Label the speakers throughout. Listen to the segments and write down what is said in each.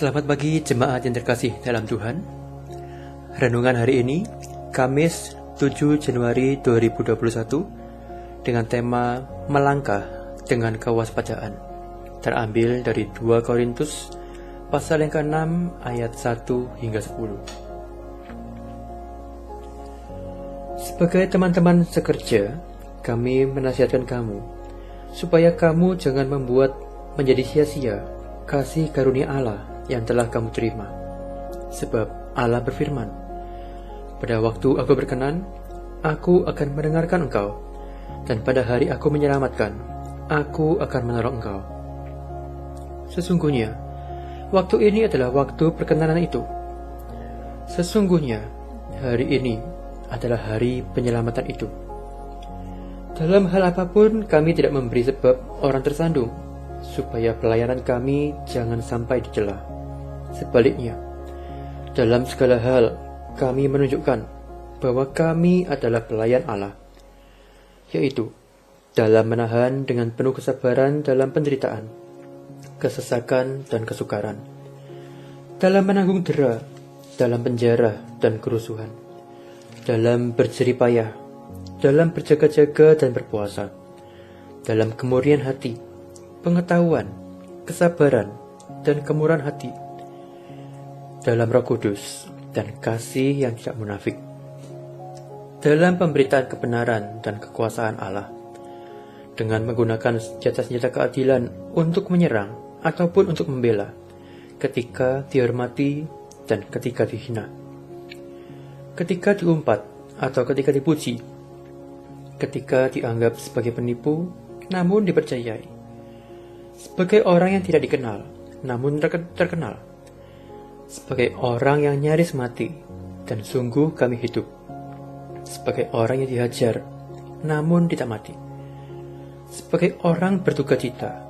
Speaker 1: Selamat pagi jemaat yang terkasih dalam Tuhan. Renungan hari ini, Kamis 7 Januari 2021, dengan tema Melangkah dengan Kewaspadaan, terambil dari 2 Korintus pasal yang ke-6 ayat 1 hingga 10. Sebagai teman-teman sekerja, kami menasihatkan kamu, supaya kamu jangan membuat menjadi sia-sia kasih karunia Allah yang telah kamu terima. Sebab Allah berfirman, "Pada waktu aku berkenan, aku akan mendengarkan engkau, dan pada hari aku menyelamatkan, aku akan menolong engkau." Sesungguhnya, waktu ini adalah waktu perkenanan itu. Sesungguhnya, hari ini adalah hari penyelamatan itu. Dalam hal apapun, kami tidak memberi sebab orang tersandung, supaya pelayanan kami jangan sampai dicela. Sebaliknya, dalam segala hal, kami menunjukkan bahwa kami adalah pelayan Allah, yaitu dalam menahan dengan penuh kesabaran dalam penderitaan, kesesakan dan kesukaran, dalam menanggung dera, dalam penjara dan kerusuhan, dalam berjerih payah, dalam berjaga-jaga dan berpuasa, dalam kemurnian hati, pengetahuan, kesabaran, dan kemurahan hati, dalam Roh Kudus dan kasih yang tidak munafik, dalam pemberitaan kebenaran dan kekuasaan Allah, dengan menggunakan senjata-senjata keadilan untuk menyerang ataupun untuk membela, ketika dihormati dan ketika dihina, ketika diumpat atau ketika dipuji, ketika dianggap sebagai penipu namun dipercayai, sebagai orang yang tidak dikenal namun terkenal, sebagai orang yang nyaris mati dan sungguh kami hidup, sebagai orang yang dihajar namun tidak mati, sebagai orang bersukacita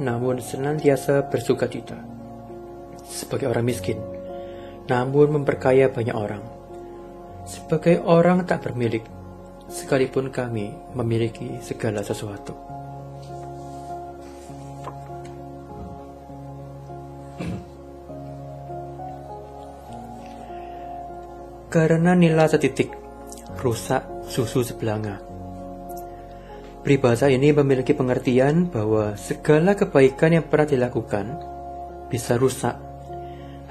Speaker 1: namun senantiasa bersukacita, sebagai orang miskin namun memperkaya banyak orang, sebagai orang tak bermilik sekalipun kami memiliki segala sesuatu. Karena nila setitik, rusak susu sebelanga. Peribahasa ini memiliki pengertian bahwa segala kebaikan yang pernah dilakukan bisa rusak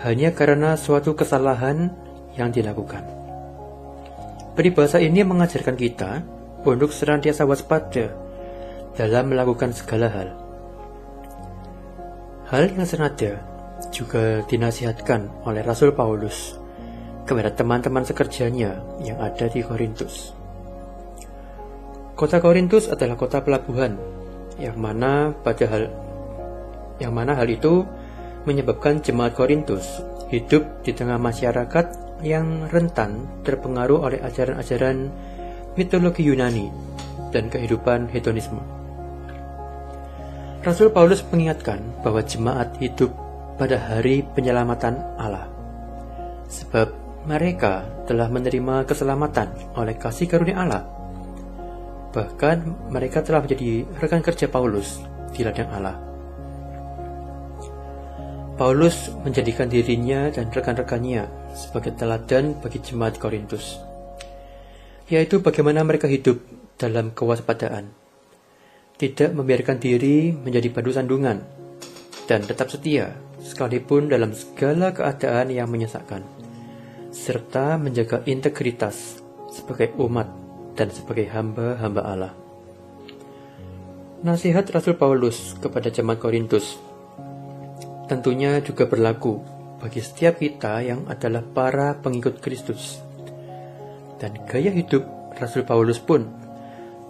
Speaker 1: hanya karena suatu kesalahan yang dilakukan. Peribahasa ini mengajarkan kita untuk senantiasa waspada dalam melakukan segala hal. Hal yang senada juga dinasihatkan oleh Rasul Paulus kepada teman-teman sekerjanya yang ada di Korintus. Kota Korintus adalah kota pelabuhan, yang mana hal itu menyebabkan jemaat Korintus hidup di tengah masyarakat yang rentan terpengaruh oleh ajaran-ajaran mitologi Yunani dan kehidupan hedonisme. Rasul Paulus mengingatkan bahwa jemaat hidup pada hari penyelamatan Allah, sebab mereka telah menerima keselamatan oleh kasih karunia Allah. Bahkan mereka telah menjadi rekan kerja Paulus di ladang Allah. Paulus menjadikan dirinya dan rekan-rekannya sebagai teladan bagi jemaat Korintus, yaitu bagaimana mereka hidup dalam kewaspadaan, tidak membiarkan diri menjadi batu sandungan, dan tetap setia sekalipun dalam segala keadaan yang menyesakkan, serta menjaga integritas sebagai umat dan sebagai hamba-hamba Allah. Nasihat Rasul Paulus kepada jemaat Korintus tentunya juga berlaku bagi setiap kita yang adalah para pengikut Kristus. Dan gaya hidup Rasul Paulus pun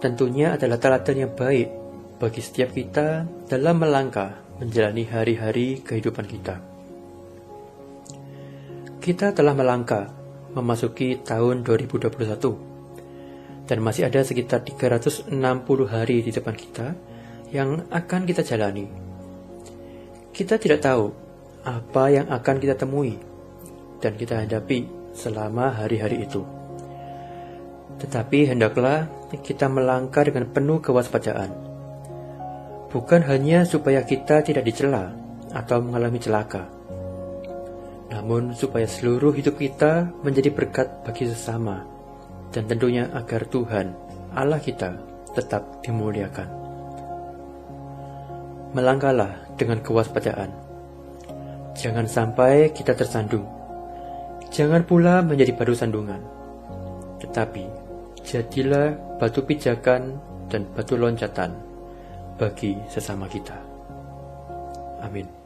Speaker 1: tentunya adalah teladan yang baik bagi setiap kita dalam melangkah menjalani hari-hari kehidupan kita. Kita telah melangkah memasuki tahun 2021, dan masih ada sekitar 360 hari di depan kita yang akan kita jalani. Kita tidak tahu apa yang akan kita temui dan kita hadapi selama hari-hari itu. Tetapi hendaklah kita melangkah dengan penuh kewaspadaan, bukan hanya supaya kita tidak dicela atau mengalami celaka, namun supaya seluruh hidup kita menjadi berkat bagi sesama, dan tentunya agar Tuhan, Allah kita, tetap dimuliakan. Melangkahlah dengan kewaspadaan. Jangan sampai kita tersandung. Jangan pula menjadi batu sandungan. Tetapi, jadilah batu pijakan dan batu loncatan bagi sesama kita. Amin.